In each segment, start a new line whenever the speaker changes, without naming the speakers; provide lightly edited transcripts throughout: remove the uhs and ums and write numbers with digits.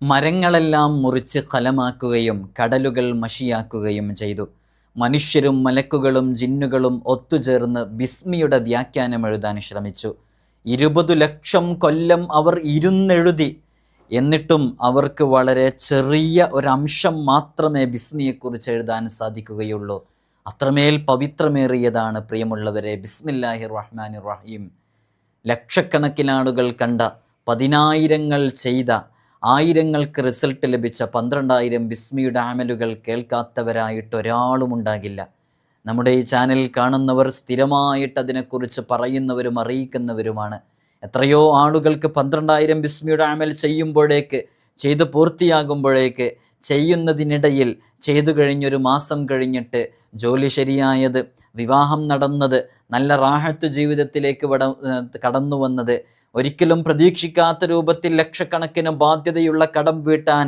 മരങ്ങളെല്ലാം മുറിച്ച് കലമാക്കുകയും കടലുകൾ മഷിയാക്കുകയും ചെയ്തു. മനുഷ്യരും മലക്കുകളും ജിന്നുകളും ഒത്തുചേർന്ന് ബിസ്മിയുടെ വ്യാഖ്യാനം എഴുതാൻ ശ്രമിച്ചു. 20 ലക്ഷം കൊല്ലം അവർ ഇരുന്നെഴുതി. എന്നിട്ടും അവർക്ക് വളരെ ചെറിയ ഒരംശം മാത്രമേ ബിസ്മിയെക്കുറിച്ച് എഴുതാൻ സാധിക്കുകയുള്ളൂ. അത്രമേൽ പവിത്രമേറിയതാണ് പ്രിയമുള്ളവരെ ബിസ്മില്ലാഹിർ റഹ്മാനിർ റഹീം. ലക്ഷക്കണക്കിനാളുകൾ കണ്ട, 10,000ങ്ങൾ ചെയ്ത, ആയിരങ്ങൾക്ക് റിസൾട്ട് ലഭിച്ച 12,000 ബിസ്മിയുടെ അമലുകൾ കേൾക്കാത്തവരായിട്ടൊരാളും ഉണ്ടാകില്ല. നമ്മുടെ ഈ ചാനൽ കാണുന്നവർ സ്ഥിരമായിട്ട് അതിനെക്കുറിച്ച് പറയുന്നവരും അറിയിക്കുന്നവരുമാണ്. എത്രയോ ആളുകൾക്ക് 12,000 ബിസ്മിയുടെ അമൽ ചെയ്തു പൂർത്തിയാകുമ്പോഴേക്ക്, ചെയ്യുന്നതിനിടയിൽ ചെയ്തു കഴിഞ്ഞൊരു മാസം കഴിഞ്ഞിട്ട് ജോലി ശരിയായത്, വിവാഹം നടന്നത്, നല്ല റാഹത്ത് ജീവിതത്തിലേക്ക് കടന്നു വന്നത്, ഒരിക്കലും പ്രതീക്ഷിക്കാത്ത രൂപത്തിൽ ലക്ഷക്കണക്കിന് ബാധ്യതയുള്ള കടം വീട്ടാൻ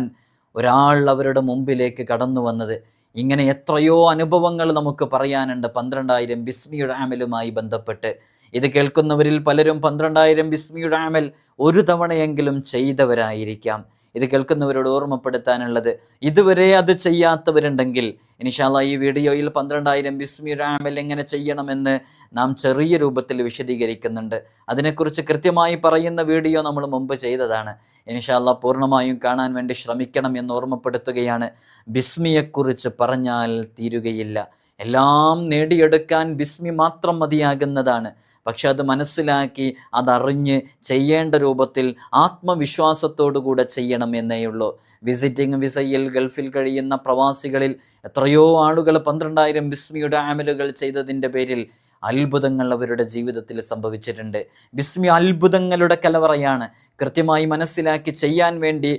ഒരാൾ അവരുടെ മുമ്പിലേക്ക് കടന്നു വന്നത്, ഇങ്ങനെ എത്രയോ അനുഭവങ്ങൾ നമുക്ക് പറയാനുണ്ട് 12,000 ബിസ്മിയുടെ അമലുമായി ബന്ധപ്പെട്ട്. ഇത് കേൾക്കുന്നവരിൽ പലരും 12,000 ബിസ്മിയുടെ അമൽ ഒരു തവണയെങ്കിലും ചെയ്തവരായിരിക്കാം. ഇത് കേൾക്കുന്നവരോട് ഓർമ്മപ്പെടുത്താനുള്ളത്, ഇതുവരെ അത് ചെയ്യാത്തവരുണ്ടെങ്കിൽ ഇൻഷാ അല്ലാഹ് ഈ വീഡിയോയിൽ 12,000 ബിസ്മിയുടെ അമൽ എങ്ങനെ ചെയ്യണമെന്ന് നാം ചെറിയ രൂപത്തിൽ വിശദീകരിക്കുന്നുണ്ട്. അതിനെക്കുറിച്ച് കൃത്യമായി പറയുന്ന വീഡിയോ നമ്മൾ മുമ്പ് ചെയ്തതാണ്. ഇൻഷാ അല്ലാഹ് പൂർണ്ണമായും കാണാൻ വേണ്ടി ശ്രമിക്കണം എന്ന് ഓർമ്മപ്പെടുത്തുകയാണ്. ബിസ്മിയെക്കുറിച്ച് പറഞ്ഞാൽ തീരുകയില്ല. എല്ലാം നേടിയെടുക്കാൻ ബിസ്മി മാത്രം മതിയാകുന്നതാണ്. പക്ഷെ അത് മനസ്സിലാക്കി അതറിഞ്ഞ് ചെയ്യേണ്ട രൂപത്തിൽ ആത്മവിശ്വാസത്തോടു കൂടെ ചെയ്യണം എന്നേയുള്ളൂ. വിസിറ്റിംഗ് വിസയിൽ ഗൾഫിൽ കഴിയുന്ന പ്രവാസികളിൽ എത്രയോ ആളുകൾ 12,000 ബിസ്മിയുടെ അമലുകൾ ചെയ്തതിൻ്റെ പേരിൽ അത്ഭുതങ്ങൾ അവരുടെ ജീവിതത്തിൽ സംഭവിച്ചിട്ടുണ്ട്. ബിസ്മി അത്ഭുതങ്ങളുടെ കലവറയാണ്. കൃത്യമായി മനസ്സിലാക്കി ചെയ്യാൻ വേണ്ടി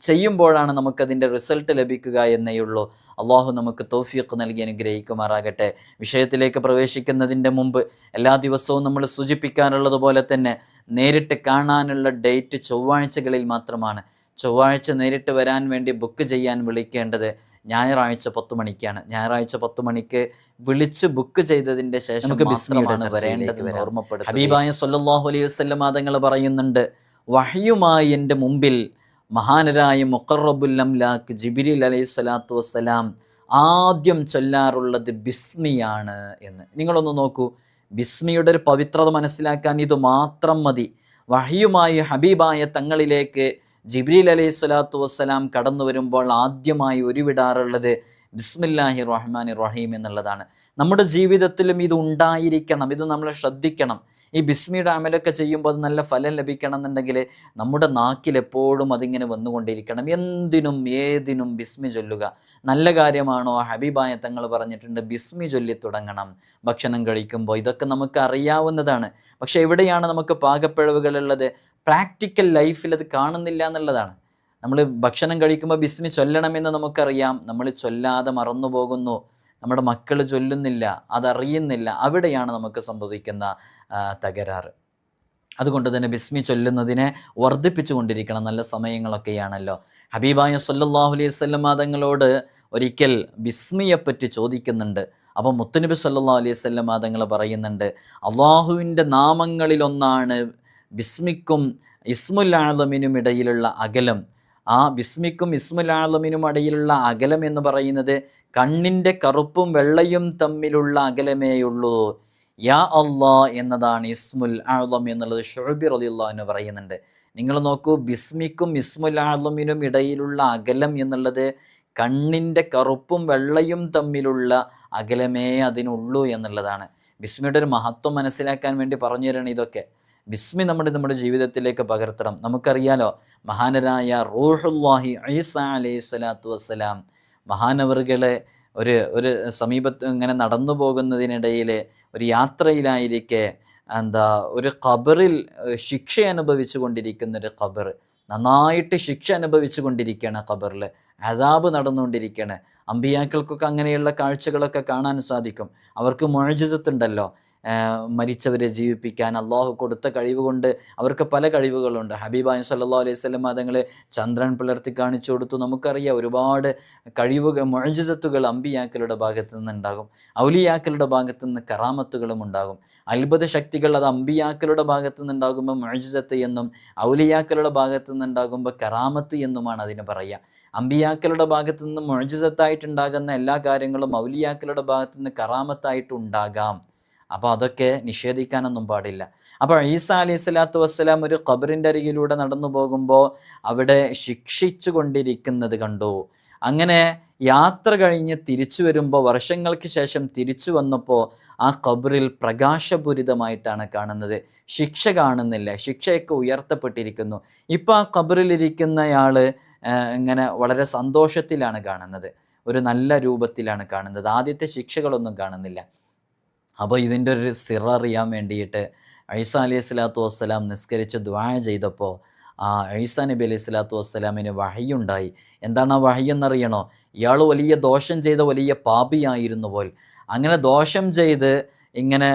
ചെയ്യുമ്പോഴാണ് നമുക്കതിൻ്റെ റിസൾട്ട് ലഭിക്കുക എന്നേയുള്ളൂ. അള്ളാഹു നമുക്ക് തൗഫീഖ് നൽകി അനുഗ്രഹിക്കുമാറാകട്ടെ. വിഷയത്തിലേക്ക് പ്രവേശിക്കുന്നതിൻ്റെ മുമ്പ് എല്ലാ ദിവസവും നമ്മൾ സൂചിപ്പിക്കാറുള്ളതുപോലെ തന്നെ നേരിട്ട് കാണാനുള്ള ഡേറ്റ് ചൊവ്വാഴ്ചകളിൽ മാത്രമാണ്. ചൊവ്വാഴ്ച നേരിട്ട് വരാൻ വേണ്ടി ബുക്ക് ചെയ്യാൻ വിളിക്കേണ്ടത് ഞായറാഴ്ച 10 മണിക്കാണ്. ഞായറാഴ്ച 10 മണിക്ക് വിളിച്ച് ബുക്ക് ചെയ്തതിൻ്റെ ശേഷം നമുക്ക് ബിസ്മിയാണ് വരേണ്ടതെന്ന് ഓർമ്മപ്പെടുത്തും. ഹബീബായ സ്വല്ലല്ലാഹു അലൈഹി വസല്ലം തങ്ങൾ പറയുന്നുണ്ട്, വഹ്യുമായി എൻ്റെ മുമ്പിൽ മഹാനരായ മുഖറബുൽ അംലാക്ക് ജിബ്രീൽ അലൈഹിസ്സലാത്തു വസ്സലാം ആദ്യം ചൊല്ലാറുള്ളത് ബിസ്മിയാണ് എന്ന്. നിങ്ങളൊന്ന് നോക്കൂ, ബിസ്മിയുടെ ഒരു പവിത്രത മനസ്സിലാക്കാൻ ഇത് മാത്രം മതി. വഹ്യുമായി ഹബീബായ തങ്ങളിലേക്ക് ജിബ്രീൽ അലൈഹിസ്സലാത്തു വസ്സലാം കടന്നു വരുമ്പോൾ ആദ്യമായി ഉരുവിടാറുള്ളത് ബിസ്മില്ലാഹിർ റഹ്മാനിർ റഹീം എന്നുള്ളതാണ്. നമ്മുടെ ജീവിതത്തിലും ഇത് ഉണ്ടായിരിക്കണം. ഇത് നമ്മൾ ശ്രദ്ധിക്കണം. ഈ ബിസ്മിയുടെ അമലൊക്കെ ചെയ്യുമ്പോൾ അത് നല്ല ഫലം ലഭിക്കണം എന്നുണ്ടെങ്കിൽ നമ്മുടെ നാക്കിൽ എപ്പോഴും അതിങ്ങനെ വന്നുകൊണ്ടിരിക്കണം. എന്തിനും ഏതിനും ബിസ്മി ചൊല്ലുക. നല്ല കാര്യമാണോ? ഹബീബായ തങ്ങൾ പറഞ്ഞിട്ടുണ്ട് ബിസ്മി ചൊല്ലി തുടങ്ങണം ഭക്ഷണം കഴിക്കുമ്പോൾ. ഇതൊക്കെ നമുക്ക് അറിയാവുന്നതാണ്. പക്ഷെ എവിടെയാണ് നമുക്ക് പാകപ്പിഴവുകളുള്ളത്? പ്രാക്ടിക്കൽ ലൈഫിൽ അത് കാണുന്നില്ല എന്നുള്ളതാണ്. നമ്മൾ ഭക്ഷണം കഴിക്കുമ്പോൾ ബിസ്മി ചൊല്ലണമെന്ന് നമുക്കറിയാം, നമ്മൾ ചൊല്ലാതെ മറന്നു പോകുന്നു. നമ്മുടെ മക്കൾ ചൊല്ലുന്നില്ല, അതറിയുന്നില്ല. അവിടെയാണ് നമുക്ക് സംഭവിക്കുന്ന തകരാറ്. അതുകൊണ്ട് തന്നെ ബിസ്മി ചൊല്ലുന്നതിനെ വർദ്ധിപ്പിച്ചു കൊണ്ടിരിക്കണം. നല്ല സമയങ്ങളൊക്കെയാണല്ലോ. ഹബീബായ സ്വല്ലല്ലാഹു അലൈഹി വസല്ലം തങ്ങളോട് ഒരിക്കൽ ബിസ്മിയെപ്പറ്റി ചോദിക്കുന്നുണ്ട്. അപ്പോൾ മുത്തുനബി സ്വല്ലല്ലാഹു അലൈഹി വസല്ലം തങ്ങൾ പറയുന്നുണ്ട്, അള്ളാഹുവിൻ്റെ നാമങ്ങളിലൊന്നാണ് ബിസ്മിക്കും ഇസ്മുൽ ആളമിനും ഇടയിലുള്ള അകലം. ആ ബിസ്മിക്കും ഇസ്മുൽ ആളമിനും ഇടയിലുള്ള അകലം എന്ന് പറയുന്നത് കണ്ണിൻ്റെ കറുപ്പും വെള്ളയും തമ്മിലുള്ള അകലമേയുള്ളൂ. യാ അല്ലാ എന്നതാണ് ഇസ്മുൽ ആളം എന്നുള്ളത് ശുഅബി റളിയല്ലാഹു അൻഹു പറയുന്നുണ്ട്. നിങ്ങൾ നോക്കൂ, ബിസ്മിക്കും ഇസ്മുൽ ആളമിനും ഇടയിലുള്ള അകലം എന്നുള്ളത് കണ്ണിൻ്റെ കറുപ്പും വെള്ളയും തമ്മിലുള്ള അകലമേ അതിനുള്ളൂ എന്നുള്ളതാണ്. ബിസ്മിയുടെ ഒരു മഹത്വം മനസ്സിലാക്കാൻ വേണ്ടി പറഞ്ഞു തരണം ഇതൊക്കെ. ബിസ്മി നമ്മുടെ ജീവിതത്തിലേക്ക് പകർത്തണം. നമുക്കറിയാലോ, മഹാനരായ റൂഹുല്ലാഹി ഈസ അലൈഹിസ്സലാത്തു വസ്സലാം മഹാനവറുകളെ ഒരു സമീപത്ത് ഇങ്ങനെ നടന്നു പോകുന്നതിനിടയിൽ ഒരു യാത്രയിലായിരിക്കെ ഒരു ഖബറിൽ ശിക്ഷ അനുഭവിച്ചു കൊണ്ടിരിക്കുന്നൊരു ഖബർ, നന്നായിട്ട് ശിക്ഷ അനുഭവിച്ചു കൊണ്ടിരിക്കുകയാണ്. ഖബറിൽ അദാബ് നടന്നുകൊണ്ടിരിക്കുകയാണ്. അമ്പിയാക്കൾക്കൊക്കെ അങ്ങനെയുള്ള കാഴ്ചകളൊക്കെ കാണാൻ സാധിക്കും. അവർക്ക് മുഅ്ജിസത്തുണ്ടല്ലോ. മരിച്ചവരെ ജീവിപ്പിക്കാൻ അള്ളാഹു കൊടുത്ത കഴിവ് കൊണ്ട് അവർക്ക് പല കഴിവുകളുണ്ട്. ഹബീബായ സല്ലല്ലാഹു അലൈഹി വസല്ലം തങ്ങൾ ചന്ദ്രൻ പിളർത്തി കാണിച്ചു കൊടുത്തു. നമുക്കറിയാം ഒരുപാട് കഴിവുകൾ, മുഅ്ജിസത്തുകൾ അമ്പിയാക്കളുടെ ഭാഗത്തു നിന്നുണ്ടാകും. ഔലിയാക്കളുടെ ഭാഗത്തു നിന്ന് കറാമത്തുകളും ഉണ്ടാകും. അത്ഭുത ശക്തികൾ അത് അമ്പിയാക്കളുടെ ഭാഗത്തു നിന്നുണ്ടാകുമ്പോൾ മുഅ്ജിസത്ത് എന്നും ഔലിയാക്കളുടെ ഭാഗത്തു നിന്നുണ്ടാകുമ്പോൾ കറാമത്ത് എന്നുമാണ് അതിന് പറയുക. അമ്പിയാക്കളുടെ ഭാഗത്തു നിന്ന് മുഅ്ജിസത്തായിട്ടുണ്ടാകുന്ന എല്ലാ കാര്യങ്ങളും ഔലിയാക്കളുടെ ഭാഗത്തു നിന്ന് കറാമത്തായിട്ടുണ്ടാകാം. അപ്പോൾ അതൊക്കെ നിഷേധിക്കാനൊന്നും പാടില്ല. അപ്പോൾ ഈസാ അലൈഹി സ്വലാത്തു വസ്സലാം ഒരു ഖബറിൻ്റെ അരികിലൂടെ നടന്നു പോകുമ്പോൾ അവിടെ ശിക്ഷിച്ചു കൊണ്ടിരിക്കുന്നത് കണ്ടു. അങ്ങനെ യാത്ര കഴിഞ്ഞ് തിരിച്ചു വരുമ്പോൾ, വർഷങ്ങൾക്ക് ശേഷം തിരിച്ചു വന്നപ്പോൾ ആ ഖബറിൽ പ്രകാശപൂരിതമായിട്ടാണ് കാണുന്നത്. ശിക്ഷ കാണുന്നില്ല, ശിക്ഷയൊക്കെ ഉയർത്തപ്പെട്ടിരിക്കുന്നു. ഇപ്പോൾ ആ ഖബറിലിരിക്കുന്നയാൾ ഇങ്ങനെ വളരെ സന്തോഷത്തിലാണ് കാണുന്നത്, ഒരു നല്ല രൂപത്തിലാണ് കാണുന്നത്. ആദ്യത്തെ ശിക്ഷകളൊന്നും കാണുന്നില്ല. അപ്പോൾ ഇതിൻ്റെ ഒരു സിർ അറിയാൻ വേണ്ടിയിട്ട് ഈസാ അലൈഹി സ്വലാത്തു വസ്സലാം നിസ്കരിച്ച് ദുആ ചെയ്തപ്പോൾ ഈസാ നബി അലൈഹി സ്വലാത്തു വസ്സലാമിന് വഹയുണ്ടായി. എന്താണ് ആ വഹി എന്നറിയണോ? ഇയാൾ വലിയ ദോഷം ചെയ്ത വലിയ പാപിയായിരുന്നു പോൽ. അങ്ങനെ ദോഷം ചെയ്ത് ഇങ്ങനെ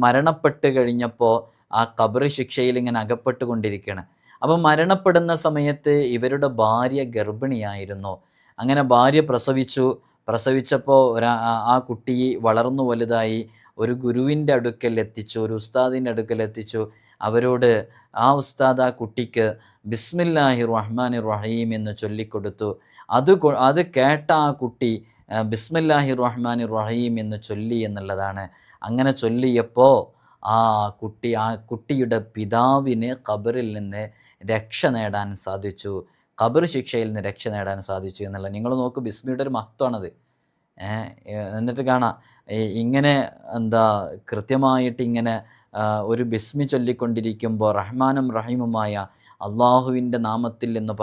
മരണപ്പെട്ട് കഴിഞ്ഞപ്പോൾ ആ ഖബർ ശിക്ഷയിൽ ഇങ്ങനെ അകപ്പെട്ടുകൊണ്ടിരിക്കുകയാണ്. അപ്പോൾ മരണപ്പെടുന്ന സമയത്ത് ഇവരുടെ ഭാര്യ ഗർഭിണിയായിരുന്നു. അങ്ങനെ ഭാര്യ പ്രസവിച്ചപ്പോൾ ആ കുട്ടി വളർന്നു വലുതായി ഒരു ഗുരുവിൻ്റെ അടുക്കൽ എത്തിച്ചു, ഒരു ഉസ്താദിൻ്റെ അടുക്കൽ എത്തിച്ചു. അവരോട് ആ ഉസ്താദ് ആ കുട്ടിക്ക് ബിസ്മില്ലാഹിർ റഹ്മാനിർ റഹീം എന്ന് ചൊല്ലിക്കൊടുത്തു. അത് കേട്ട ആ കുട്ടി ബിസ്മില്ലാഹിർ റഹ്മാനിർ റഹീം എന്ന് ചൊല്ലി എന്നുള്ളതാണ്. അങ്ങനെ ചൊല്ലിയപ്പോൾ ആ കുട്ടിയുടെ പിതാവിന് ഖബറിൽ നിന്ന് രക്ഷ നേടാൻ സാധിച്ചു, ഖബർ ശിക്ഷയിൽ നിന്ന് രക്ഷ നേടാൻ സാധിച്ചു എന്നുള്ള. നിങ്ങൾ നോക്കൂ, ബിസ്മിയുടെ ഒരു മഹത്വമാണത്. എന്നിട്ട് കാണാം ഇങ്ങനെ കൃത്യമായിട്ട് ഇങ്ങനെ ഒരു ബിസ്മി ചൊല്ലിക്കൊണ്ടിരിക്കുമ്പോൾ റഹ്മാനും റഹീമുമായ അള്ളാഹുവിൻ്റെ നാമത്തിൽ എന്ന്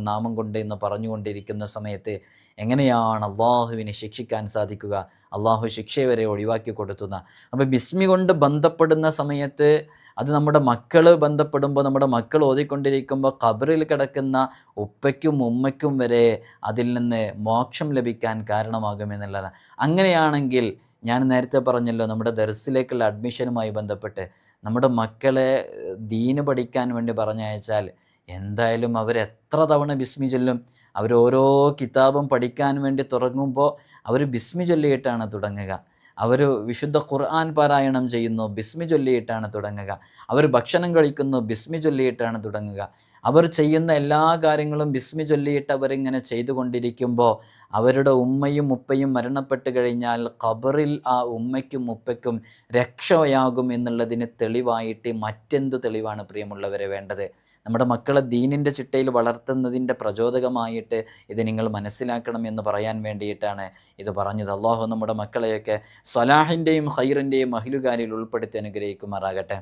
നാമം കൊണ്ട് എന്ന് പറഞ്ഞുകൊണ്ടിരിക്കുന്ന സമയത്ത് എങ്ങനെയാണ് അള്ളാഹുവിനെ ശിക്ഷിക്കാൻ സാധിക്കുക? അള്ളാഹു ശിക്ഷയെ വരെ ഒഴിവാക്കി കൊടുത്തുന്ന. അപ്പോൾ ബിസ്മി കൊണ്ട് ബന്ധപ്പെടുന്ന സമയത്ത് അത് നമ്മുടെ മക്കൾ ബന്ധപ്പെടുമ്പോൾ, നമ്മുടെ മക്കൾ ഓതിക്കൊണ്ടിരിക്കുമ്പോൾ ഖബറിൽ കിടക്കുന്ന ഉപ്പയ്ക്കും ഉമ്മയ്ക്കും വരെ അതിൽ നിന്ന് മോക്ഷം ലഭിക്കാൻ കാരണമാകുമെന്നുള്ളതാണ്. അങ്ങനെയാണെങ്കിൽ ഞാൻ നേരത്തെ പറഞ്ഞല്ലോ, നമ്മുടെ ദർസിലേക്കുള്ള അഡ്മിഷനുമായി ബന്ധപ്പെട്ട് നമ്മുടെ മക്കളെ ദീന് പഠിക്കാൻ വേണ്ടി പറഞ്ഞയച്ചാൽ എന്തായാലും അവരെത്ര തവണ ബിസ്മി ചൊല്ലും? അവരോരോ കിതാബും പഠിക്കാൻ വേണ്ടി തുടങ്ങുമ്പോൾ അവർ ബിസ്മി ചൊല്ലിയിട്ടാണ് തുടങ്ങുക. അവർ വിശുദ്ധ ഖുർആൻ പാരായണം ചെയ്യുന്നു, ബിസ്മി ചൊല്ലിയിട്ടാണ് തുടങ്ങുക. അവർ ഭക്ഷണം കഴിക്കുന്നു, ബിസ്മി ചൊല്ലിയിട്ടാണ് തുടങ്ങുക. അവർ ചെയ്യുന്ന എല്ലാ കാര്യങ്ങളും ബിസ്മി ചൊല്ലിയിട്ട് അവരിങ്ങനെ ചെയ്തുകൊണ്ടിരിക്കുമ്പോൾ അവരുടെ ഉമ്മയും ഉപ്പയും മരണപ്പെട്ട് കഴിഞ്ഞാൽ ഖബറിൽ ആ ഉമ്മയ്ക്കും ഉപ്പയ്ക്കും രക്ഷയാകും എന്നുള്ളതിന് തെളിവായിട്ട് മറ്റെന്തു തെളിവാണ് പ്രിയമുള്ളവരെ വേണ്ടത്? നമ്മുടെ മക്കളെ ദീനിൻ്റെ ചിട്ടയിൽ വളർത്തുന്നതിൻ്റെ പ്രചോദകമായിട്ട് ഇത് നിങ്ങൾ മനസ്സിലാക്കണം എന്ന് പറയാൻ വേണ്ടിയിട്ടാണ് ഇത് പറഞ്ഞത്. അള്ളാഹു നമ്മുടെ മക്കളെയൊക്കെ സ്വലാഹിൻ്റെയും ഖൈറിൻ്റെയും അഹ്ലുകാരിൽ ഉൾപ്പെടുത്തി അനുഗ്രഹിക്കുമാറാകട്ടെ.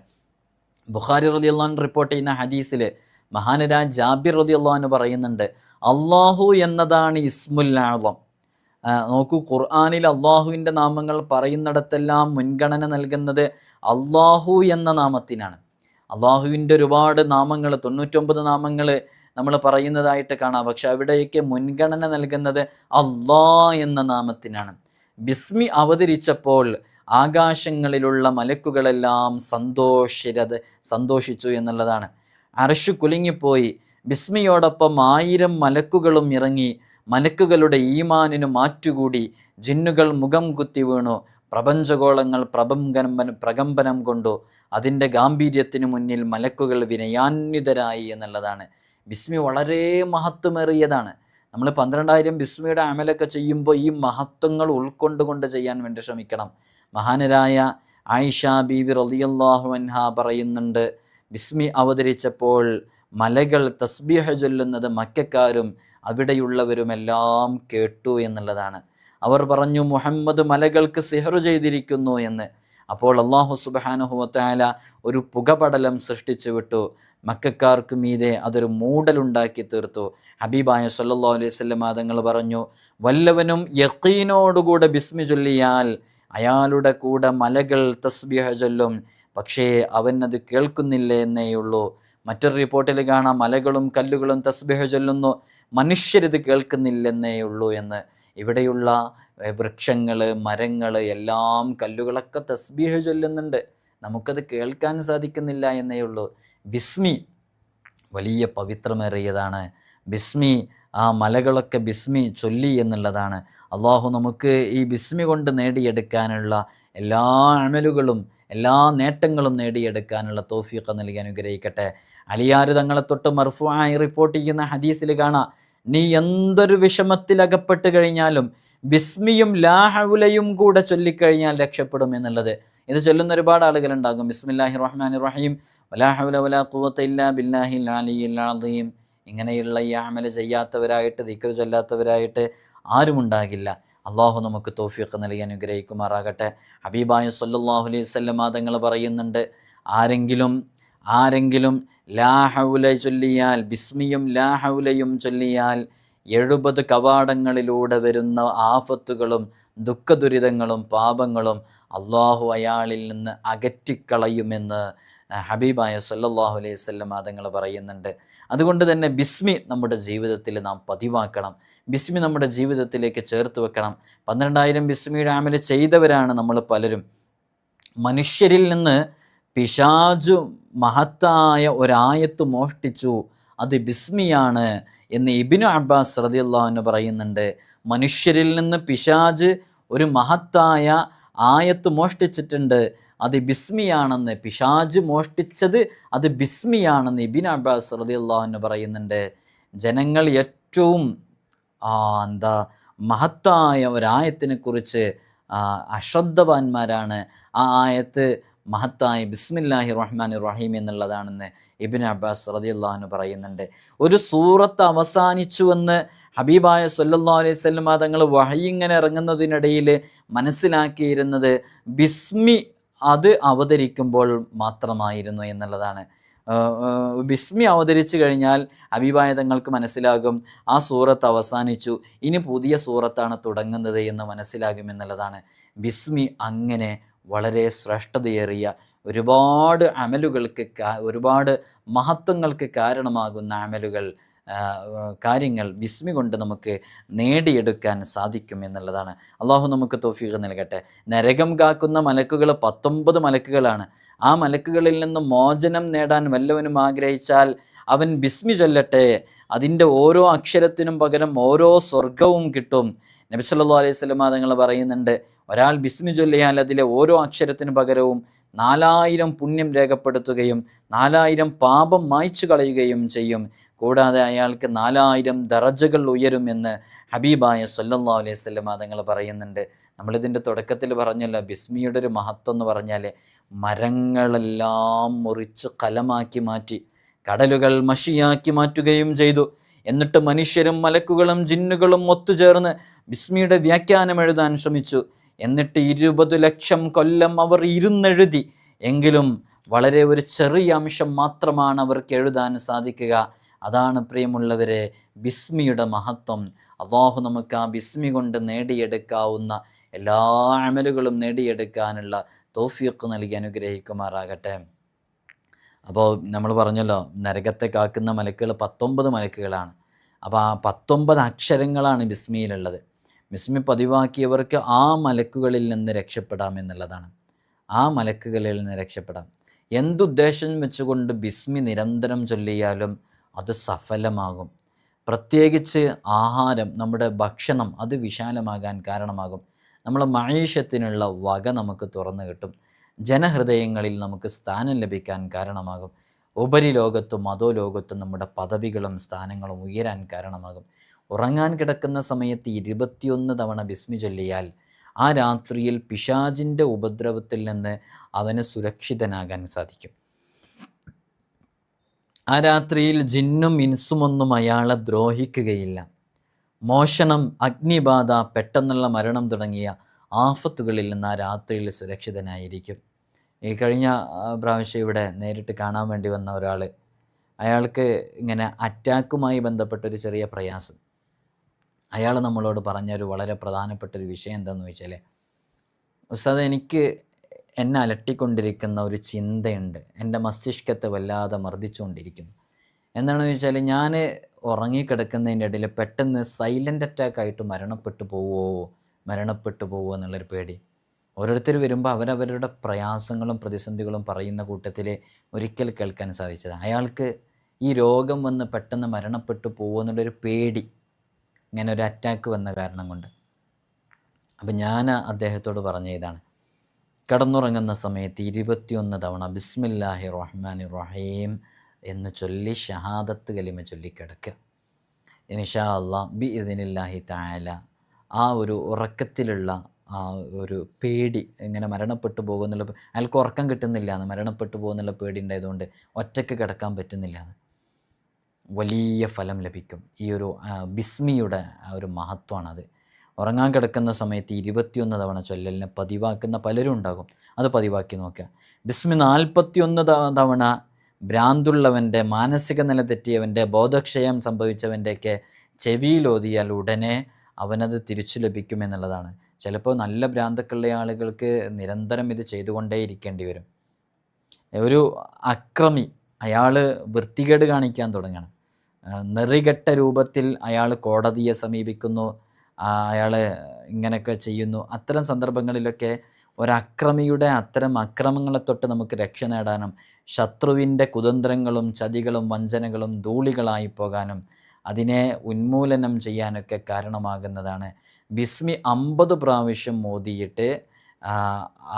ബുഖാരി റളിയല്ലാഹു അൻഹു റിപ്പോർട്ട് ചെയ്യുന്ന ഹദീസിൽ മഹാനരായ ജാബിർ റളിയല്ലാഹു അൻഹു പറയുന്നുണ്ട്, അള്ളാഹു എന്നതാണ് ഇസ്മുൽ അഅ്ളം. നോക്കൂ, ഖുർആനിൽ അള്ളാഹുവിൻ്റെ നാമങ്ങൾ പറയുന്നിടത്തെല്ലാം മുൻഗണന നൽകുന്നത് അള്ളാഹു എന്ന നാമത്തിനാണ്. അള്ളാഹുവിൻ്റെ ഒരുപാട് നാമങ്ങൾ, 99 നാമങ്ങൾ നമ്മൾ പറയുന്നതായിട്ട് കാണാം. പക്ഷെ അവിടെയൊക്കെ മുൻഗണന നൽകുന്നത് അള്ളാഹ് എന്ന നാമത്തിനാണ്. ബിസ്മി അവതരിച്ചപ്പോൾ ആകാശങ്ങളിലുള്ള മലക്കുകളെല്ലാം സന്തോഷിച്ചു എന്നുള്ളതാണ്. അർശ് കുലുങ്ങിപ്പോയി. ബിസ്മിയോടൊപ്പം 1000 മലക്കുകളും ഇറങ്ങി. മലക്കുകളുടെ ഈമാനിന് മാറ്റുകൂടി. ജിന്നുകൾ മുഖം കുത്തി വീണു. പ്രപഞ്ചഗോളങ്ങൾ പ്രകമ്പനം കൊണ്ടു. അതിൻ്റെ ഗാംഭീര്യത്തിന് മുന്നിൽ മലക്കുകൾ വിനയാന്വിതരായി എന്നുള്ളതാണ്. ബിസ്മി വളരെ മഹത്വമേറിയതാണ്. നമ്മൾ 12,000 ബിസ്മിയുടെ അമലൊക്കെ ചെയ്യുമ്പോൾ ഈ മഹത്വങ്ങൾ ഉൾക്കൊണ്ടുകൊണ്ട് ചെയ്യാൻ വേണ്ടി ശ്രമിക്കണം. മഹാനരായ ആയിഷ ബീവി റളിയല്ലാഹു അൻഹ പറയുന്നുണ്ട്, ബിസ്മി അവതരിച്ചപ്പോൾ മലകൾ തസ്ബീഹ് ചൊല്ലുന്നത് മക്കക്കാരും അവിടെയുള്ളവരുമെല്ലാം കേട്ടു എന്നുള്ളതാണ്. അവർ പറഞ്ഞു, മുഹമ്മദ് മലകൾക്ക് സിഹ്ർ ചെയ്തിരിക്കുന്നു എന്ന്. അപ്പോൾ അല്ലാഹു സുബ്ഹാനഹു വ തആല ഒരു പുകപടലം സൃഷ്ടിച്ചു വിട്ടു. മക്കക്കാർക്ക് മീതെ അതൊരു മൂടലുണ്ടാക്കി തീർത്തു. ഹബീബായ സല്ലല്ലാഹു അലൈഹി വസല്ലം തങ്ങൾ പറഞ്ഞു, വല്ലവനും യഖീനോടുകൂടെ ബിസ്മി ചൊല്ലിയാൽ അയാളുടെ കൂടെ മലകൾ തസ്ബീഹ് ചൊല്ലും, പക്ഷേ അവൻ അത് കേൾക്കുന്നില്ല എന്നേയുള്ളൂ. മറ്റൊരു റിപ്പോർട്ടിൽ കാണാം, മലകളും കല്ലുകളും തസ്ബീഹ് ചൊല്ലുന്നു, മനുഷ്യരിത് കേൾക്കുന്നില്ലെന്നേയുള്ളൂ എന്ന്. ഇവിടെയുള്ള വൃക്ഷങ്ങൾ, മരങ്ങൾ എല്ലാം, കല്ലുകളൊക്കെ തസ്ബീഹ് ചൊല്ലുന്നുണ്ട്. നമുക്കത് കേൾക്കാൻ സാധിക്കുന്നില്ല എന്നേ ഉള്ളൂ. ബിസ്മി വലിയ പവിത്രമേറിയതാണ്. ബിസ്മി, ആ മലകളൊക്കെ ബിസ്മി ചൊല്ലി എന്നുള്ളതാണ്. അള്ളാഹു നമുക്ക് ഈ ബിസ്മി കൊണ്ട് നേടിയെടുക്കാനുള്ള എല്ലാ അമലുകളും എല്ലാ നേട്ടങ്ങളും നേടിയെടുക്കാനുള്ള തൗഫീഖ് നൽകി അനുഗ്രഹിക്കട്ടെ. അലിയാർ തങ്ങളെ തൊട്ട് മർഫൂആയി റിപ്പോർട്ട് ചെയ്യുന്ന ഹദീസിൽ കാണാം, നീ എന്തൊരു വിഷമത്തിലകപ്പെട്ട് കഴിഞ്ഞാലും ബിസ്മിയും ലാ ഹൗലയും കൂടെ ചൊല്ലിക്കഴിഞ്ഞാൽ രക്ഷപ്പെടും എന്നുള്ളത്. ഇത് ചൊല്ലുന്ന ഒരുപാട് ആളുകളുണ്ടാകും. ബിസ്മില്ലാഹിർ റഹ്മാനിർ റഹീം, വലാ ഹൗല വലാ ഖുവത ഇല്ലാ ബില്ലാഹിൽ അലിയിൽ അളീം. ഇങ്ങനെയുള്ള ഈ അമൽ ചെയ്യാത്തവരായിട്ട്, ദിക്ർ ചൊല്ലാത്തവരായിട്ട് ആരുമുണ്ടാകില്ല. അള്ളാഹു നമുക്ക് തൗഫീഖ് നൽകി അനുഗ്രഹിക്കുമാറാകട്ടെ. ഹബീബായ സല്ലല്ലാഹു അലൈഹി വസല്ലം തങ്ങൾ പറയുന്നുണ്ട്, ആരെങ്കിലും ലാ ഹൗല ചൊല്ലിയാൽ, ബിസ്മിയും ലാ ഹൗലയും ചൊല്ലിയാൽ 70 കവാടങ്ങളിലൂടെ വരുന്ന ആഫത്തുകളും ദുഃഖദുരിതങ്ങളും പാപങ്ങളും അള്ളാഹു അയാളിൽ നിന്ന് അകറ്റിക്കളയുമെന്ന് ഹബീബായ സല്ലല്ലാഹു അലൈഹി വസല്ലം തങ്ങൾ പറയുന്നുണ്ട്. അതുകൊണ്ട് തന്നെ ബിസ്മി നമ്മുടെ ജീവിതത്തിൽ നാം പതിവാക്കണം. ബിസ്മി നമ്മുടെ ജീവിതത്തിലേക്ക് ചേർത്ത് വെക്കണം. 12,000 ബിസ്മിയുടെ അമൽ ചെയ്തവരാണ് നമ്മൾ പലരും. മനുഷ്യരിൽ നിന്ന് പിശാചു മഹത്തായ ഒരായത്ത് മോഷ്ടിച്ചു, അത് ബിസ്മിയാണ് എന്ന് ഇബ്നു അബ്ബാസ് റളിയല്ലാഹു അൻഹു പറയുന്നുണ്ട്. മനുഷ്യരിൽ നിന്ന് പിശാച് ഒരു മഹത്തായ ആയത്ത് മോഷ്ടിച്ചിട്ടുണ്ട്, അത് ബിസ്മിയാണെന്ന്. പിശാച് മോഷ്ടിച്ചത് അത് ബിസ്മിയാണെന്ന് ഇബ്നു അബ്ബാസ് റളിയല്ലാഹു അൻഹു പറയുന്നുണ്ട്. ജനങ്ങൾ ഏറ്റവും മഹത്തായ ഒരായത്തിനെ കുറിച്ച് അശ്രദ്ധവാന്മാരാണ്. ആ ആയത്ത് മഹത്തായ ബിസ്മില്ലാഹിർ റഹ്മാനിർ റഹീം എന്നുള്ളതാണെന്ന് ഇബ്നു അബ്ബാസ് റളിയല്ലാഹു അൻഹു പറയുന്നുണ്ട്. ഒരു സൂറത്ത് അവസാനിച്ചുവെന്ന് ഹബീബായ സല്ലല്ലാഹു അലൈഹി വസല്ലം തങ്ങൾ വഹി ഇങ്ങനെ ഇറങ്ങുന്നതിനിടയിൽ മനസ്സിലാക്കിയിരുന്നത് ബിസ്മി അത് അവതരിക്കുമ്പോൾ മാത്രമായിരുന്നു എന്നുള്ളതാണ്. ബിസ്മി അവതരിച്ചു കഴിഞ്ഞാൽ ഹബീബായ തങ്ങൾക്ക് മനസ്സിലാകും ആ സൂറത്ത് അവസാനിച്ചു, ഇനി പുതിയ സൂറത്താണ് തുടങ്ങുന്നത് എന്ന് മനസ്സിലാകുമെന്നുള്ളതാണ്. ബിസ്മി അങ്ങനെ വളരെ ശ്രേഷ്ഠതയേറിയ ഒരുപാട് അമലുകൾക്ക്, ഒരുപാട് മഹത്വങ്ങൾക്ക് കാരണമാകുന്ന കാര്യങ്ങൾ ബിസ്മി കൊണ്ട് നമുക്ക് നേടിയെടുക്കാൻ സാധിക്കും എന്നുള്ളതാണ്. അള്ളാഹു നമുക്ക് തൗഫീഖ് നൽകട്ടെ. നരകം കാക്കുന്ന മലക്കുകൾ 19 മലക്കുകളാണ്. ആ മലക്കുകളിൽ നിന്ന് മോചനം നേടാൻ വല്ലവനും ആഗ്രഹിച്ചാൽ അവൻ ബിസ്മി ചൊല്ലട്ടെ, അതിൻ്റെ ഓരോ അക്ഷരത്തിനും പകരം ഓരോ സ്വർഗവും കിട്ടും. നബി സല്ലല്ലാഹു അലൈഹി വസല്ലം തങ്ങൾ പറയുന്നുണ്ട്, ഒരാൾ ബിസ്മി ചൊല്ലിയാൽ അതിലെ ഓരോ അക്ഷരത്തിനു പകരവും 4000 പുണ്യം രേഖപ്പെടുത്തുകയും 4000 പാപം മായ്ച്ചു കളയുകയും ചെയ്യും. കൂടാതെ അയാൾക്ക് 4000 ദറജകൾ ഉയരുമെന്ന് ഹബീബായ സല്ലല്ലാഹു അലൈഹി വസല്ലം തങ്ങൾ പറയുന്നുണ്ട്. നമ്മളിതിൻ്റെ തുടക്കത്തിൽ പറഞ്ഞല്ലോ, ബിസ്മിയുടെ ഒരു മഹത്വം എന്ന് പറഞ്ഞാൽ മരങ്ങളെല്ലാം മുറിച്ച് കലമാക്കി മാറ്റി, കടലുകൾ മഷിയാക്കി മാറ്റുകയും ചെയ്തു. എന്നിട്ട് മനുഷ്യരും മലക്കുകളും ജിന്നുകളും ഒത്തുചേർന്ന് ബിസ്മിയുടെ വ്യാഖ്യാനം എഴുതാൻ ശ്രമിച്ചു. എന്നിട്ട് 20 ലക്ഷം കൊല്ലം അവർ ഇരുന്നെഴുതി. എങ്കിലും വളരെ ഒരു ചെറിയ അംശം മാത്രമാണ് അവർക്ക് എഴുതാൻ സാധിക്കുക. അതാണ് പ്രിയമുള്ളവരെ ബിസ്മിയുടെ മഹത്വം. അള്ളാഹു നമുക്ക് ആ ബിസ്മി കൊണ്ട് നേടിയെടുക്കാവുന്ന എല്ലാ അമലുകളും നേടിയെടുക്കാനുള്ള തൗഫീഖ് നൽകി അനുഗ്രഹിക്കുമാറാകട്ടെ. അപ്പോൾ നമ്മൾ പറഞ്ഞല്ലോ, നരകത്തെ കാക്കുന്ന മലക്കുകൾ 19 മലക്കുകളാണ്. അപ്പോൾ ആ 19 അക്ഷരങ്ങളാണ് ബിസ്മിയിലുള്ളത്. ബിസ്മി പതിവാക്കിയവർക്ക് ആ മലക്കുകളിൽ നിന്ന് രക്ഷപ്പെടാം എന്നുള്ളതാണ്. ആ മലക്കുകളിൽ നിന്ന് രക്ഷപ്പെടാം. എന്തുദ്ദേശം വെച്ചുകൊണ്ട് ബിസ്മി നിരന്തരം ചൊല്ലിയാലും അത് സഫലമാകും. പ്രത്യേകിച്ച് ആഹാരം, നമ്മുടെ ഭക്ഷണം അത് വിശാലമാകാൻ കാരണമാകും. നമ്മളെ മഈഷത്തിനുള്ള വക നമുക്ക് തുറന്നു കിട്ടും. ജനഹൃദയങ്ങളിൽ നമുക്ക് സ്ഥാനം ലഭിക്കാൻ കാരണമാകും. ഉപരിലോകത്തും അധോലോകത്തും നമ്മുടെ പദവികളും സ്ഥാനങ്ങളും ഉയരാൻ കാരണമാകും. ഉറങ്ങാൻ കിടക്കുന്ന സമയത്ത് 21 തവണ ബിസ്മി ചൊല്ലിയാൽ ആ രാത്രിയിൽ പിശാചിൻ്റെ ഉപദ്രവത്തിൽ നിന്ന് അവന് സുരക്ഷിതനാകാൻ സാധിക്കും. ആ രാത്രിയിൽ ജിന്നും ഇൻസുമൊന്നും അയാളെ ദ്രോഹിക്കുകയില്ല. മോഷണം, അഗ്നിബാധ, പെട്ടെന്നുള്ള മരണം തുടങ്ങിയ ആഫത്തുകളിൽ നിന്ന് ആ രാത്രിയിൽ സുരക്ഷിതനായിരിക്കും. ഈ കഴിഞ്ഞ പ്രാവശ്യം ഇവിടെ നേരിട്ട് കാണാൻ വേണ്ടി വന്ന ഒരാൾ, അയാൾക്ക് ഇങ്ങനെ അറ്റാക്കുമായി ബന്ധപ്പെട്ടൊരു ചെറിയ പ്രയാസം. അയാൾ നമ്മളോട് പറഞ്ഞൊരു വളരെ പ്രധാനപ്പെട്ടൊരു വിഷയം എന്താണെന്ന് വെച്ചാൽ, ഉസ്താദ്, എന്നെ അലട്ടിക്കൊണ്ടിരിക്കുന്ന ഒരു ചിന്തയുണ്ട്, എൻ്റെ മസ്തിഷ്കത്തെ വല്ലാതെ മർദ്ദിച്ചുകൊണ്ടിരിക്കുന്നു. എന്താണെന്ന് വെച്ചാൽ, ഞാൻ ഉറങ്ങിക്കിടക്കുന്നതിൻ്റെ ഇടയിൽ പെട്ടെന്ന് സൈലൻ്റ് അറ്റാക്ക് ആയിട്ട് മരണപ്പെട്ടു പോവുമോ എന്നുള്ളൊരു പേടി. ഓരോരുത്തർ വരുമ്പോൾ അവരവരുടെ പ്രയാസങ്ങളും പ്രതിസന്ധികളും പറയുന്ന കൂട്ടത്തിൽ ഒരിക്കൽ കേൾക്കാൻ സാധിച്ചത് അയാൾക്ക് ഈ രോഗം വന്ന് പെട്ടെന്ന് മരണപ്പെട്ടു പോകുമോ എന്നുള്ളൊരു പേടി, ഇങ്ങനെ ഒരു അറ്റാക്ക് വന്ന കാരണം കൊണ്ട്. അപ്പം ഞാൻ അദ്ദേഹത്തോട് പറഞ്ഞ ഇതാണ്, കിടന്നുറങ്ങുന്ന സമയത്ത് 21 തവണ ബിസ്മില്ലാഹി റഹ്മാനി റഹീം എന്ന് ചൊല്ലി ഷഹാദത്ത് കലിമ ചൊല്ലിക്കിടക്കുക. ഇൻഷാ അല്ലാഹ് ബി ഇദ്നില്ലാഹി തആല ആ ഒരു ഉറക്കത്തിലുള്ള ആ ഒരു പേടി, ഇങ്ങനെ മരണപ്പെട്ടു പോകുന്നുള്ള, അയാൾക്ക് ഉറക്കം കിട്ടുന്നില്ല എന്ന്, മരണപ്പെട്ടു പോകുന്നുള്ള പേടി ഉണ്ടായതുകൊണ്ട് ഒറ്റയ്ക്ക് കിടക്കാൻ പറ്റുന്നില്ല എന്ന്, വലിയ ഫലം ലഭിക്കും. ഈ ഒരു ബിസ്മിയുടെ ആ ഒരു മഹത്വമാണത്. ഉറങ്ങാൻ കിടക്കുന്ന സമയത്ത് 21 തവണ ചൊല്ലലിനെ പതിവാക്കുന്ന പലരും ഉണ്ടാകും. അത് പതിവാക്കി നോക്കുക. ബിസ്മി 41 തവണ ഭ്രാന്തുള്ളവൻ്റെ, മാനസിക നില തെറ്റിയവൻ്റെ, ബോധക്ഷയം സംഭവിച്ചവൻ്റെയൊക്കെ ചെവിയിലോതിയാൽ ഉടനെ അവനത് തിരിച്ചു ലഭിക്കുമെന്നുള്ളതാണ്. ചിലപ്പോൾ നല്ല ഭ്രാന്തൊക്കെയുള്ള ആളുകൾക്ക് നിരന്തരം ഇത് ചെയ്തുകൊണ്ടേയിരിക്കേണ്ടി വരും. ഒരു അക്രമി, അയാൾ വൃത്തികേട് കാണിക്കാൻ തുടങ്ങണം, നെറികെട്ട രൂപത്തിൽ അയാൾ കോടതിയെ സമീപിക്കുന്നു, അയാൾ ഇങ്ങനെയൊക്കെ ചെയ്യുന്നു. അത്തരം സന്ദർഭങ്ങളിലൊക്കെ ഒരക്രമിയുടെ അത്തരം അക്രമങ്ങളെ തൊട്ട് നമുക്ക് രക്ഷ നേടാനും ശത്രുവിൻ്റെ കുതന്ത്രങ്ങളും ചതികളും വഞ്ചനകളും ധൂളികളായി പോകാനും അതിനെ ഉന്മൂലനം ചെയ്യാനൊക്കെ കാരണമാകുന്നതാണ് ബിസ്മി 50 പ്രാവശ്യം ഓതിയിട്ട്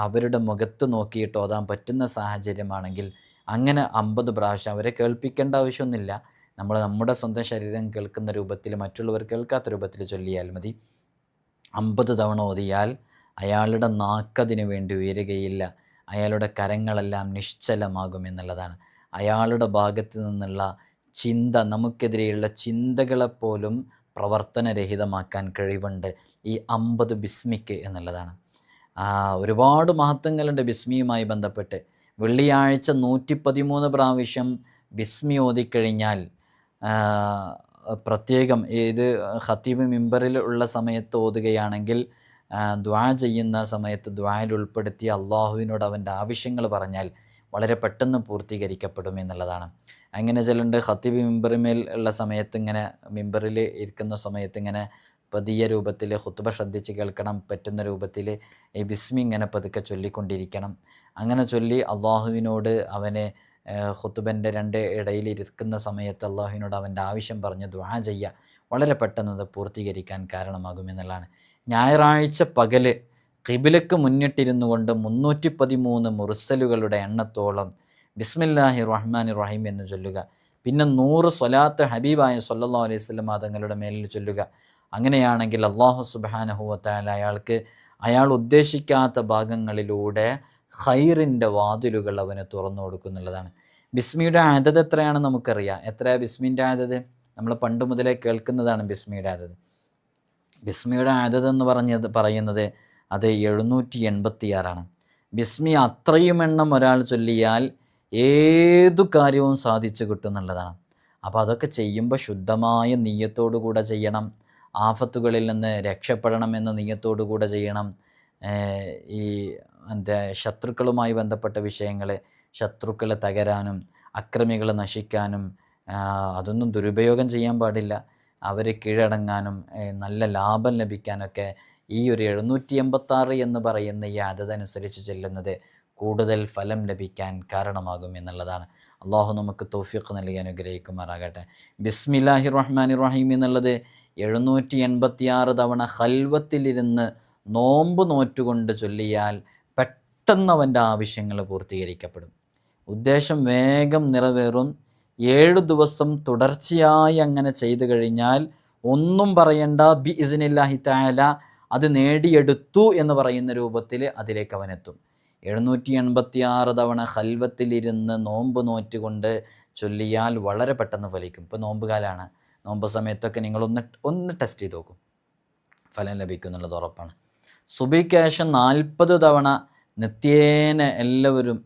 അവരുടെ മുഖത്ത് നോക്കിയിട്ട് ഓതാൻ പറ്റുന്ന സാഹചര്യമാണെങ്കിൽ അങ്ങനെ 50 പ്രാവശ്യം. അവരെ കേൾപ്പിക്കേണ്ട ആവശ്യമൊന്നുമില്ല. നമ്മുടെ സ്വന്തം ശരീരം കേൾക്കുന്ന രൂപത്തിൽ, മറ്റുള്ളവർ കേൾക്കാത്ത രൂപത്തിൽ ചൊല്ലിയാൽ മതി. 50 തവണ ഓതിയാൽ അയാളുടെ നാക്കതിന് വേണ്ടി ഉയരുകയില്ല, അയാളുടെ കരങ്ങളെല്ലാം നിശ്ചലമാകുമെന്നുള്ളതാണ്. അയാളുടെ ഭാഗത്ത് നിന്നുള്ള ചിന്ത, നമുക്കെതിരെയുള്ള ചിന്തകളെപ്പോലും പ്രവർത്തനരഹിതമാക്കാൻ കഴിവുണ്ട് ഈ 50 ബിസ്മിക്ക് എന്നുള്ളതാണ്. ഒരുപാട് മഹത്വങ്ങളുണ്ട് ബിസ്മിയുമായി ബന്ധപ്പെട്ട്. വെള്ളിയാഴ്ച 113 പ്രാവശ്യം ബിസ്മി ഓതിക്കഴിഞ്ഞാൽ പ്രത്യേകം ഇത് ഖത്തീബ് മിമ്പറിൽ ഉള്ള സമയത്ത് ഓതുകയാണെങ്കിൽ ദുആ ചെയ്യുന്ന സമയത്ത് ദുആയിൽ ഉൾപ്പെടുത്തി അള്ളാഹുവിനോട് അവൻ്റെ ആവശ്യങ്ങൾ പറഞ്ഞാൽ വളരെ പെട്ടെന്ന് പൂർത്തീകരിക്കപ്പെടും എന്നുള്ളതാണ്. അങ്ങനെ ചിലണ്ട് ഖത്തീബ് മിമ്പറിമേൽ ഉള്ള സമയത്ത്, ഇങ്ങനെ മിമ്പറിൽ ഇരിക്കുന്ന സമയത്ത് ഇങ്ങനെ പതിയ രൂപത്തിൽ ഖുത്ബ ശ്രദ്ധിച്ച് കേൾക്കണം പറ്റുന്ന രൂപത്തിൽ ഈ ബിസ്മി ഇങ്ങനെ പതുക്കെ ചൊല്ലിക്കൊണ്ടിരിക്കണം. അങ്ങനെ ചൊല്ലി അള്ളാഹുവിനോട് അവനെ ഖുത്ബൻ്റെ രണ്ട് ഇടയിൽ ഇരിക്കുന്ന സമയത്ത് അള്ളാഹുവിനോട് അവൻ്റെ ആവശ്യം പറഞ്ഞ് ദുആ ചെയ്യുക. വളരെ പെട്ടെന്ന് അത് പൂർത്തീകരിക്കാൻ കാരണമാകുമെന്നുള്ളതാണ്. ഞായറാഴ്ച പകല് ഖിബിലക്ക് മുന്നിട്ടിരുന്നു കൊണ്ട് 313 മുർസലുകളുടെ എണ്ണത്തോളം ബിസ്മില്ലാഹി റഹ്മാനി റഹീം എന്ന് ചൊല്ലുക. പിന്നെ 100 സ്വലാത്ത് ഹബീബായ സല്ലല്ലാഹു അലൈഹി വസല്ലം തങ്ങളുടെ മേലിൽ ചൊല്ലുക. അങ്ങനെയാണെങ്കിൽ അല്ലാഹു സുബ്ഹാനഹു വ തആല അയാൾ ഉദ്ദേശിക്കാത്ത ഭാഗങ്ങളിലൂടെ ഖൈറിൻ്റെ വാതിലുകൾ അവന് തുറന്നു കൊടുക്കുന്നുള്ളതാണ്. ബിസ്മിയുടെ ആദത് എത്രയാണെന്ന് നമുക്കറിയാം. എത്രയാണ് ബിസ്മിൻ്റെ ആദത്? നമ്മൾ പണ്ട് മുതലേ കേൾക്കുന്നതാണ് ബിസ്മിയുടെ ആദത്. ബിസ്മിയുടെ ആദത് എന്ന് പറയുന്നത് അത് 786 ബിസ്മി അത്രയും എണ്ണം ഒരാൾ ചൊല്ലിയാൽ ഏതു കാര്യവും സാധിച്ചു കിട്ടും എന്നുള്ളതാണ്. അപ്പോൾ അതൊക്കെ ചെയ്യുമ്പോൾ ശുദ്ധമായ നീയത്തോടു കൂടെ ചെയ്യണം. ആഫത്തുകളിൽ നിന്ന് രക്ഷപ്പെടണം എന്ന നീയത്തോടു കൂടെ ചെയ്യണം. ഈ ശത്രുക്കളുമായി ബന്ധപ്പെട്ട വിഷയങ്ങൾ, ശത്രുക്കളെ തകരാനും അക്രമികളെ നശിക്കാനും അതൊന്നും ദുരുപയോഗം ചെയ്യാൻ പാടില്ല. അവർ കീഴടങ്ങാനും നല്ല ലാഭം ലഭിക്കാനൊക്കെ ഈ ഒരു 786 എന്ന് പറയുന്ന ഈ അതനുസരിച്ച് ചെല്ലുന്നത് കൂടുതൽ ഫലം ലഭിക്കാൻ കാരണമാകും എന്നുള്ളതാണ്. അള്ളാഹു നമുക്ക് തൗഫീഖ് നൽകി അനുഗ്രഹിക്കുമാറാകട്ടെ. ബിസ്മില്ലാഹി റഹ്മാനി റഹീം എന്നുള്ളത് 786 തവണ ഖൽവത്തിലിരുന്ന് നോമ്പ് നോറ്റുകൊണ്ട് ചൊല്ലിയാൽ പെട്ടെന്ന് അവൻ്റെ ആവശ്യങ്ങൾ പൂർത്തീകരിക്കപ്പെടും. ഉദ്ദേശം വേഗം നിറവേറും. 7 ദിവസം തുടർച്ചയായി അങ്ങനെ ചെയ്തു കഴിഞ്ഞാൽ ഒന്നും പറയണ്ട, ബി ഇസ്നില്ലാഹി തആല അത് നേടിയെടുത്തു എന്ന് പറയുന്ന രൂപത്തിൽ അതിലേക്ക് അവനെത്തും. 786 തവണ ഖൽവത്തിലിരുന്ന് നോമ്പ് നോറ്റുകൊണ്ട് ചൊല്ലിയാൽ വളരെ പെട്ടെന്ന് ഫലിക്കും. ഇപ്പോൾ നോമ്പ് കാലമാണ്. നോമ്പ് സമയത്തൊക്കെ നിങ്ങളൊന്ന് ടെസ്റ്റ് ചെയ്ത് നോക്കും, ഫലം ലഭിക്കും എന്നുള്ളത് ഉറപ്പാണ്. സുബഹിക്ക് ശേഷം 40 തവണ നിത്യേന എല്ലാവരും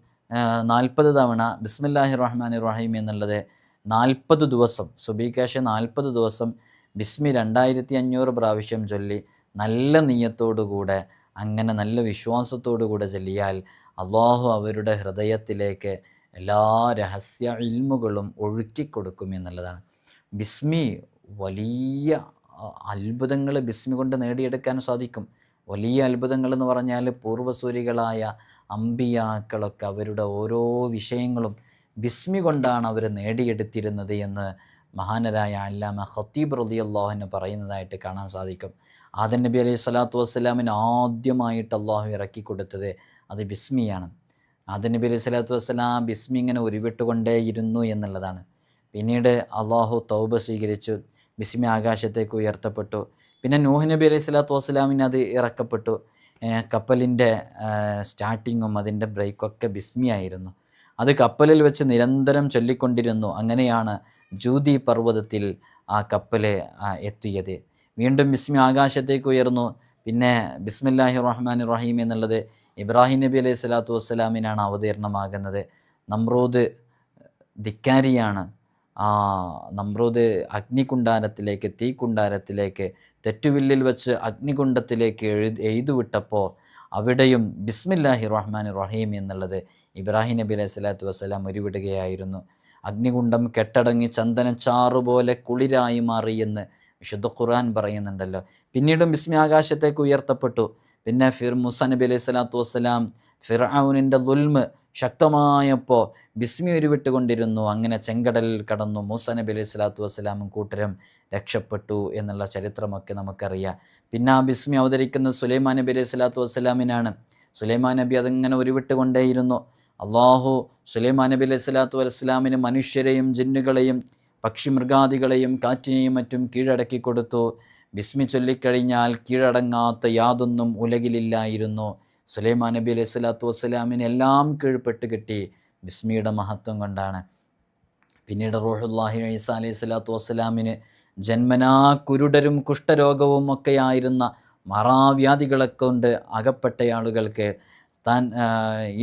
40 തവണ ബിസ്മില്ലാഹി റഹ്മാനി റഹീം എന്നുള്ളത് 40 ദിവസം, സുബഹിക്ക് ശേഷം 40 ദിവസം ബിസ്മി 2500 പ്രാവശ്യം ചൊല്ലി നല്ല നീയത്തോടുകൂടെ, അങ്ങനെ നല്ല വിശ്വാസത്തോടു കൂടെ ചൊല്ലിയാൽ അള്ളാഹു അവരുടെ ഹൃദയത്തിലേക്ക് എല്ലാ രഹസ്യ ഇൽമുകളും ഒഴുക്കിക്കൊടുക്കും എന്നുള്ളതാണ്. ബിസ്മി വലിയ അത്ഭുതങ്ങൾ ബിസ്മി കൊണ്ട് നേടിയെടുക്കാൻ സാധിക്കും. വലിയ അത്ഭുതങ്ങൾ എന്ന് പറഞ്ഞാൽ പൂർവ്വസൂരികളായ അമ്പിയാക്കളൊക്കെ അവരുടെ ഓരോ വിഷയങ്ങളും ബിസ്മി കൊണ്ടാണ് അവർ നേടിയെടുത്തിരുന്നത് എന്ന് മഹാനരായ അല്ലാമ ഖത്തീബ് റളിയല്ലാഹു അൻഹു പറയുന്നതായിട്ട് കാണാൻ സാധിക്കും. ആദം നബി അലൈഹി സ്വലാത്തു വസ്സലാമിന് ആദ്യമായിട്ട് അള്ളാഹു ഇറക്കി കൊടുത്തത് അത് ബിസ്മിയാണ്. ആദം നബി അലൈഹി സ്വലാത്തു വസ്സലാം ബിസ്മി ഇങ്ങനെ ഉരുവിട്ടുകൊണ്ടേയിരുന്നു എന്നുള്ളതാണ്. പിന്നീട് അള്ളാഹു തൗബ സ്വീകരിച്ചു, ബിസ്മി ആകാശത്തേക്ക് ഉയർത്തപ്പെട്ടു. പിന്നെ നൂഹ് നബി അലൈഹി സ്വലാത്തു വസ്സലാമിന് അത് ഇറക്കപ്പെട്ടു. കപ്പലിൻ്റെ സ്റ്റാർട്ടിങ്ങും അതിൻ്റെ ബ്രേക്കൊക്കെ ബിസ്മി ആയിരുന്നു. അത് കപ്പലിൽ വെച്ച് നിരന്തരം ചൊല്ലിക്കൊണ്ടിരുന്നു. അങ്ങനെയാണ് ജൂതി പർവ്വതത്തിൽ ആ കപ്പൽ എത്തിയത്. വീണ്ടും ബിസ്മി ആകാശത്തേക്ക് ഉയർന്നു. പിന്നെ ബിസ്മില്ലാഹി റഹ്മാൻ റഹീം എന്നുള്ളത് ഇബ്രാഹിം നബി അലൈഹി സ്വലാത്തു വസ്സലാമിനാണ് അവതീർണമാകുന്നത്. നമ്രൂദ് ധിക്കാരിയാണ്. നമ്രൂദ് അഗ്നികുണ്ടാരത്തിലേക്ക്, തീക്കുണ്ടാരത്തിലേക്ക്, തെറ്റുവില്ലിൽ വെച്ച് അഗ്നികുണ്ഡത്തിലേക്ക് എഴുതുവിട്ടപ്പോൾ അവിടെയും ബിസ്മില്ലാഹി റഹ്മാൻ റഹീം എന്നുള്ളത് ഇബ്രാഹിം നബി അലൈഹി സ്വലാത്തു വസ്സലാം ഉരുവിടുകയായിരുന്നു. അഗ്നികുണ്ഡം കെട്ടടങ്ങി ചന്ദനച്ചാറുപോലെ കുളിരായി മാറി എന്ന് വിശുദ്ധ ഖുർആൻ പറയുന്നുണ്ടല്ലോ. പിന്നീടും ബിസ്മി ആകാശത്തേക്ക് ഉയർത്തപ്പെട്ടു. പിന്നെ മൂസാ നബി അലൈഹി സ്വലാത്തു വസ്സലാം ഫിർഔനിൻ്റെ ദുൽമ് ശക്തമായപ്പോൾ ബിസ്മി ഉരുവിട്ടുകൊണ്ടിരുന്നു. അങ്ങനെ ചെങ്കടലിൽ കടന്നു മൂസാ നബി അലൈഹി സ്വലാത്തു വസ്സലാമും കൂട്ടരും രക്ഷപ്പെട്ടു എന്നുള്ള ചരിത്രമൊക്കെ നമുക്കറിയാം. പിന്നെ ആ ബിസ്മി അവതരിക്കുന്ന സുലൈമാൻ നബി അലൈഹി സ്വലാത്തു വസ്സലാമിനാണ്. സുലൈമാൻ നബി അതിങ്ങനെ ഉരുവിട്ടുകൊണ്ടേയിരുന്നു. അള്ളാഹു സുലൈമാൻ നബി അലൈഹി സ്വലാത്തു വസ്സലാമിന് മനുഷ്യരെയും ജിന്നുകളെയും പക്ഷിമൃഗാദികളെയും കാറ്റിനെയും മറ്റും കീഴടക്കി കൊടുത്തു. ബിസ്മി ചൊല്ലിക്കഴിഞ്ഞാൽ കീഴടങ്ങാത്ത യാതൊന്നും ഉലകിലില്ലായിരുന്നു. സുലൈമാൻ നബി അലൈഹി സ്വലാത്തു വസ്സലാമിന് എല്ലാം കീഴ്പ്പെട്ട് കിട്ടി ബിസ്മിയുടെ മഹത്വം കൊണ്ടാണ്. പിന്നീട് റൂഹുല്ലാഹി ഈസാ അലൈഹി സ്വലാത്തു വസ്സലാമിന് ജന്മനാ കുരുടരും കുഷ്ഠരോഗവും ഒക്കെയായിരുന്ന മറാവ്യാധികളെ കൊണ്ട് അകപ്പെട്ട ആളുകൾക്ക്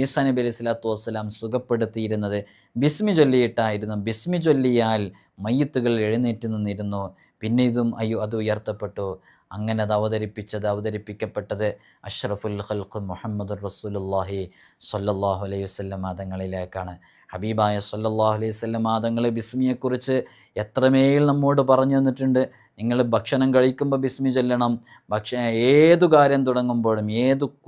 ഈസാ നബി അലൈഹി സ്വലാത്തു വസ്സലാം സുഖപ്പെടുത്തിയിരുന്നത് ബിസ്മി ചൊല്ലിയിട്ടായിരുന്നു. ബിസ്മി ചൊല്ലിയാൽ മയ്യത്തുകൾ എഴുന്നേറ്റ് നിന്നിരുന്നു. പിന്നെ അത് ഉയർത്തപ്പെട്ടു. അങ്ങനെ അത് അവതരിപ്പിക്കപ്പെട്ടത് അഷ്റഫുൽ ഖൽഖ് മുഹമ്മദ് റസൂലുള്ളാഹി സ്വല്ലല്ലാഹു അലൈഹി വസല്ലം തങ്ങളിലേക്കാണ്. ഹബീബായ സ്വല്ലല്ലാഹു അലൈഹി വസല്ലം തങ്ങൾ ബിസ്മിയെക്കുറിച്ച് എത്രമേൽ നമ്മോട് പറഞ്ഞു തന്നിട്ടുണ്ട്. നിങ്ങൾ ഭക്ഷണം കഴിക്കുമ്പോൾ ബിസ്മി ചൊല്ലണം. ഏതു കാര്യം തുടങ്ങുമ്പോഴും,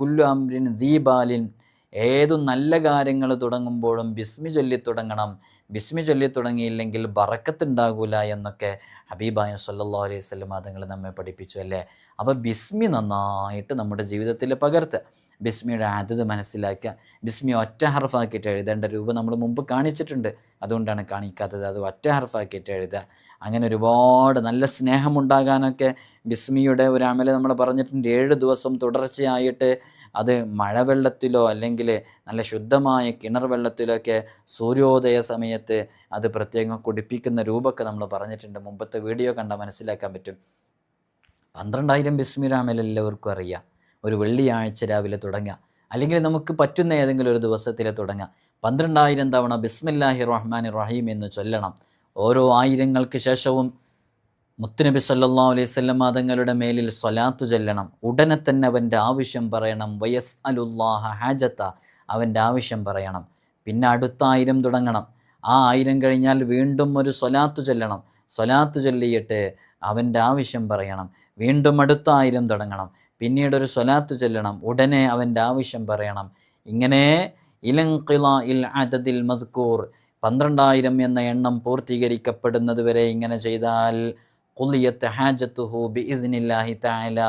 കുല്ലു അംരിൻ ദീബാലിൻ, ഏതു നല്ല കാര്യങ്ങൾ തുടങ്ങുമ്പോഴും ബിസ്മി ചൊല്ലി തുടങ്ങണം. ബിസ്മി ചൊല്ലി തുടങ്ങിയില്ലെങ്കിൽ ബറക്കത്തുണ്ടാകൂല എന്നൊക്കെ ഹബീബായ സ്വല്ലല്ലാഹു അലൈഹി വസല്ലം തങ്ങൾ നമ്മെ പഠിപ്പിച്ചു അല്ലേ. അപ്പോൾ ബിസ്മി നന്നായിട്ട് നമ്മുടെ ജീവിതത്തിൽ പകർത്തുക. ബിസ്മിയുടെ അതത് മനസ്സിലാക്കുക. ബിസ്മി ഒറ്റ ഹർഫാക്കിയിട്ട് എഴുതേണ്ട രൂപം നമ്മൾ മുമ്പ് കാണിച്ചിട്ടുണ്ട്, അതുകൊണ്ടാണ് കാണിക്കാത്തത്. അത് ഒറ്റ ഹർഫാക്കിയിട്ട് എഴുതുക. അങ്ങനെ ഒരുപാട് നല്ല സ്നേഹമുണ്ടാകാനൊക്കെ ബിസ്മിയുടെ ഒരു അമല് നമ്മൾ പറഞ്ഞിട്ടുണ്ട്. 7 ദിവസം തുടർച്ചയായിട്ട് അത് മഴവെള്ളത്തിലോ അല്ലെങ്കിൽ നല്ല ശുദ്ധമായ കിണർ വെള്ളത്തിലൊക്കെ സൂര്യോദയ സമയത്ത് അത് പ്രത്യേകം കുടിപ്പിക്കുന്ന രൂപമൊക്കെ നമ്മൾ പറഞ്ഞിട്ടുണ്ട്. മുമ്പത്തെ വീഡിയോ കണ്ടാൽ മനസ്സിലാക്കാൻ പറ്റും. 12,000 ബിസ്മി അമൽ എല്ലാവർക്കും അറിയാം. ഒരു വെള്ളിയാഴ്ച രാവിലെ തുടങ്ങുക, അല്ലെങ്കിൽ നമുക്ക് പറ്റുന്ന ഏതെങ്കിലും ഒരു ദിവസത്തിൽ തുടങ്ങുക. 12,000 തവണ ബിസ്മില്ലാഹി റഹ്മാൻ റഹീം എന്ന് ചൊല്ലണം. ഓരോ ആയിരങ്ങൾക്ക് ശേഷവും മുത്തുനബി സല്ലല്ലാഹു അലൈഹി വസല്ലം തങ്ങളുടെ മേലിൽ സ്വലാത്തു ചൊല്ലണം. ഉടനെ തന്നെ അവൻ്റെ ആവശ്യം പറയണം. വയസ് അലുല്ലാഹ ഹാജത്ത, അവൻ്റെ ആവശ്യം പറയണം. പിന്നെ അടുത്ത 1000 തുടങ്ങണം. ആ 1000 കഴിഞ്ഞാൽ വീണ്ടും ഒരു സ്വലാത്തു ചൊല്ലണം. സ്വലാത്തു ചൊല്ലിയിട്ട് അവൻ്റെ ആവശ്യം പറയണം. വീണ്ടും അടുത്ത 1000 തുടങ്ങണം. പിന്നീടൊരു സ്വലാത്തു ചൊല്ലണം. ഉടനെ അവൻ്റെ ആവശ്യം പറയണം. ഇങ്ങനെ ഇലൻഖിലാഇൽ അദദിൽ മദ്കൂർ, 12,000 എന്ന എണ്ണം പൂർത്തീകരിക്കപ്പെടുന്നത് വരെ ഇങ്ങനെ ചെയ്താൽ ഖുലിയത്ത് ഹാജത്തുഹു ബിഇദ്നില്ലാഹി തആല,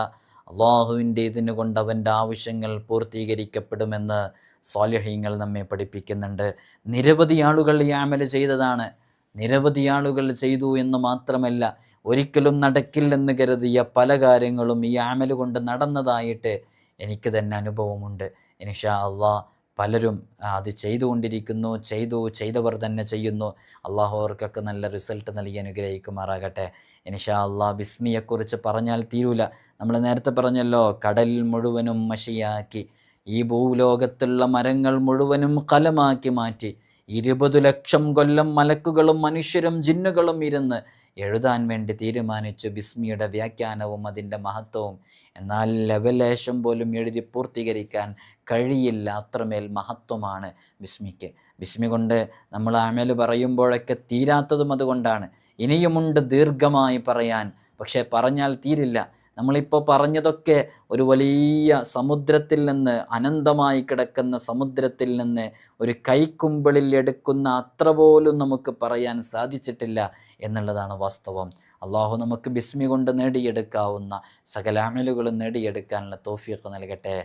അള്ളാഹുവിൻ്റെ ഇതിന് കൊണ്ട് അവൻ്റെ ആവശ്യങ്ങൾ പൂർത്തീകരിക്കപ്പെടുമെന്ന് സ്വാലിഹീങ്ങൾ നമ്മെ പഠിപ്പിക്കുന്നുണ്ട്. നിരവധി ആളുകൾ ഈ അമൽ ചെയ്തതാണ്. നിരവധി ആളുകൾ ചെയ്തു എന്ന് മാത്രമല്ല, ഒരിക്കലും നടക്കില്ലെന്ന് കരുതിയ പല കാര്യങ്ങളും ഈ അമൽ കൊണ്ട് നടന്നതായിട്ട് എനിക്ക് തന്നെ അനുഭവമുണ്ട്. ഇൻഷാ അള്ളാഹ് പലരും അത് ചെയ്തുകൊണ്ടിരിക്കുന്നു, ചെയ്തവർ തന്നെ ചെയ്യുന്നു. അള്ളാഹു അവർക്കൊക്കെ നല്ല റിസൾട്ട് നൽകി അനുഗ്രഹിക്കുമാറാകട്ടെ. ഇൻഷാ അള്ളാഹ് ബിസ്മിയെക്കുറിച്ച് പറഞ്ഞാൽ തീരൂല. നമ്മൾ നേരത്തെ പറഞ്ഞല്ലോ, കടൽ മുഴുവനും മഷിയാക്കി, ഈ ഭൂലോകത്തുള്ള മരങ്ങൾ മുഴുവനും കലമാക്കി മാറ്റി, 20 ലക്ഷം കൊല്ലം മലക്കുകളും മനുഷ്യരും ജിന്നുകളും ഇരുന്ന് എഴുതാൻ വേണ്ടി തീരുമാനിച്ചു ബിസ്മിയുടെ വ്യാഖ്യാനവും അതിൻ്റെ മഹത്വവും. എന്നാൽ ലവലേശം പോലും എഴുതി പൂർത്തീകരിക്കാൻ കഴിയില്ല, അത്രമേൽ മഹത്വമാണ് ബിസ്മിക്ക്. ബിസ്മി കൊണ്ട് നമ്മൾ അമൽ പറയുമ്പോഴൊക്കെ തീരാത്തതും അതുകൊണ്ടാണ്. ഇനിയുമുണ്ട് ദീർഘമായി പറയാൻ, പക്ഷേ പറഞ്ഞാൽ തീരില്ല. നമ്മളിപ്പോൾ പറഞ്ഞതൊക്കെ ഒരു വലിയ സമുദ്രത്തിൽ നിന്ന്, അനന്തമായി കിടക്കുന്ന സമുദ്രത്തിൽ നിന്ന് ഒരു കൈക്കുമ്പിളിൽ എടുക്കുന്ന അത്ര പോലും നമുക്ക് പറയാൻ സാധിച്ചിട്ടില്ല എന്നുള്ളതാണ് വാസ്തവം. അള്ളാഹു നമുക്ക് ബിസ്മി കൊണ്ട് നേടിയെടുക്കാവുന്ന സകല അമലുകളും നേടിയെടുക്കാനുള്ള തൗഫീഖ് നൽകട്ടെ.